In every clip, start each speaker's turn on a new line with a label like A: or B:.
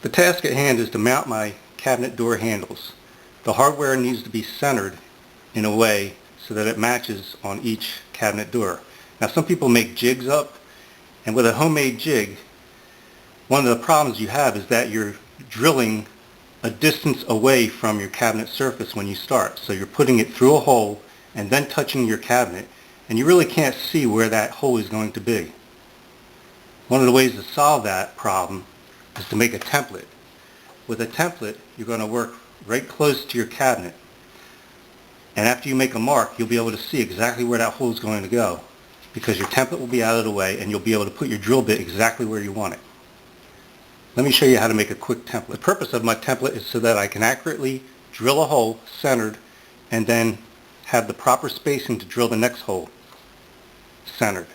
A: The task at hand is to mount my cabinet door handles. The hardware needs to be centered in a way so that it matches on each cabinet door. Now some people make jigs up, and with a homemade jig, one of the problems you have is that you're drilling a distance away from your cabinet surface when you start. So you're putting it through a hole and then touching your cabinet, and you really can't see where that hole is going to be. One of the ways to solve that problem is to make a template. With a template, you're going to work right close to your cabinet, and after you make a mark, you'll be able to see exactly where that hole is going to go, because your template will be out of the way and you'll be able to put your drill bit exactly where you want it. Let me show you how to make a quick template. The purpose of my template is so that I can accurately drill a hole centered and then have the proper spacing to drill the next hole centered.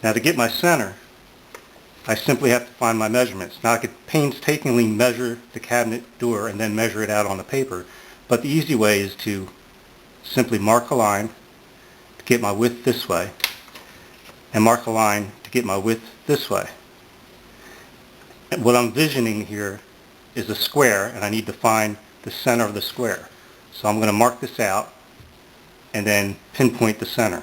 A: Now to get my center, I simply have to find my measurements. Now I could painstakingly measure the cabinet door and then measure it out on the paper, but the easy way is to simply mark a line to get my width this way and mark a line to get my width this way. And what I'm envisioning here is a square, and I need to find the center of the square. So I'm going to mark this out and then pinpoint the center.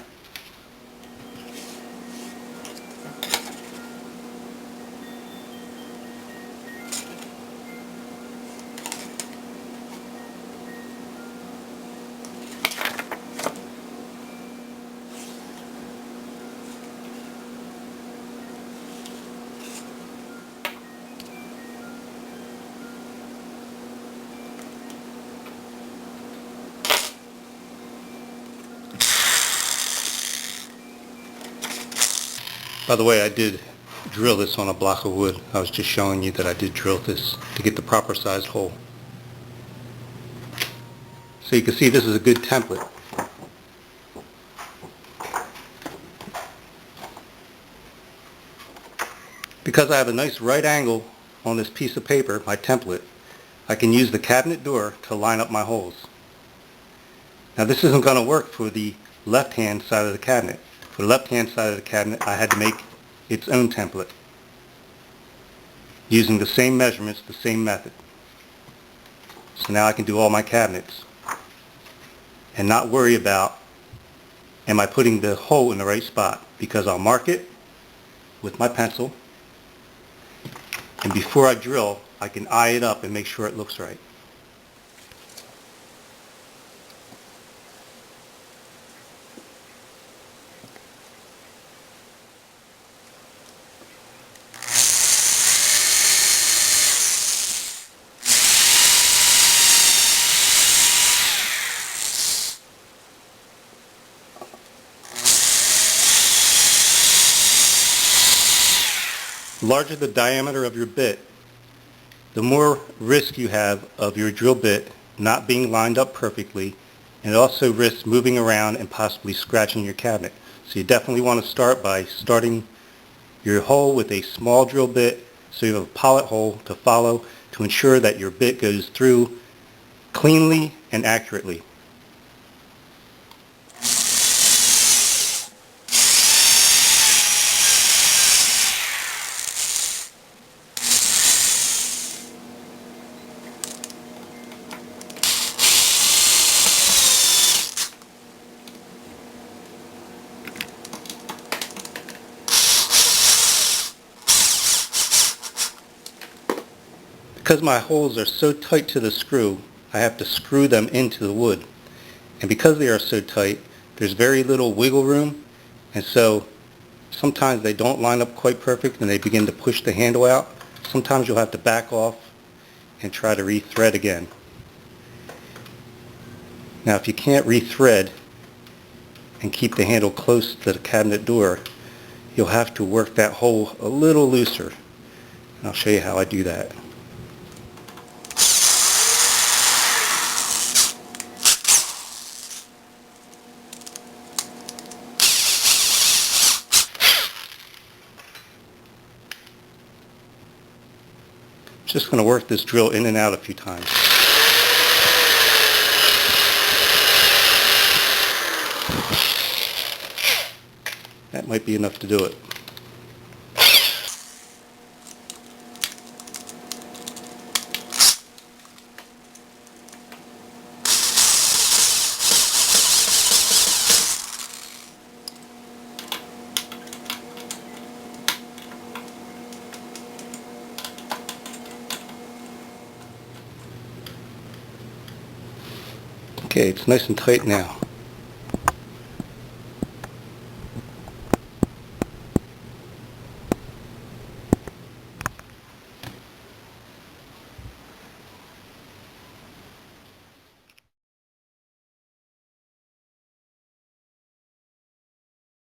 A: By the way, I did drill this on a block of wood. I was just showing you that I did drill this to get the proper sized hole. So you can see this is a good template. Because I have a nice right angle on this piece of paper, my template, I can use the cabinet door to line up my holes. Now this isn't going to work for the left-hand side of the cabinet. For the left-hand side of the cabinet, I had to make its own template using the same measurements, the same method. So now I can do all my cabinets and not worry about, am I putting the hole in the right spot? Because I'll mark it with my pencil, and before I drill, I can eye it up and make sure it looks right. The larger the diameter of your bit, the more risk you have of your drill bit not being lined up perfectly, and it also risks moving around and possibly scratching your cabinet. So you definitely want to start by starting your hole with a small drill bit so you have a pilot hole to follow to ensure that your bit goes through cleanly and accurately. Because my holes are so tight to the screw, I have to screw them into the wood. And because they are so tight, there's very little wiggle room, and so sometimes they don't line up quite perfect and they begin to push the handle out. Sometimes you'll have to back off and try to re-thread again. Now if you can't re-thread and keep the handle close to the cabinet door, you'll have to work that hole a little looser. And I'll show you how I do that. Just going to work this drill in and out a few times. That might be enough to do it. Okay, it's nice and tight now.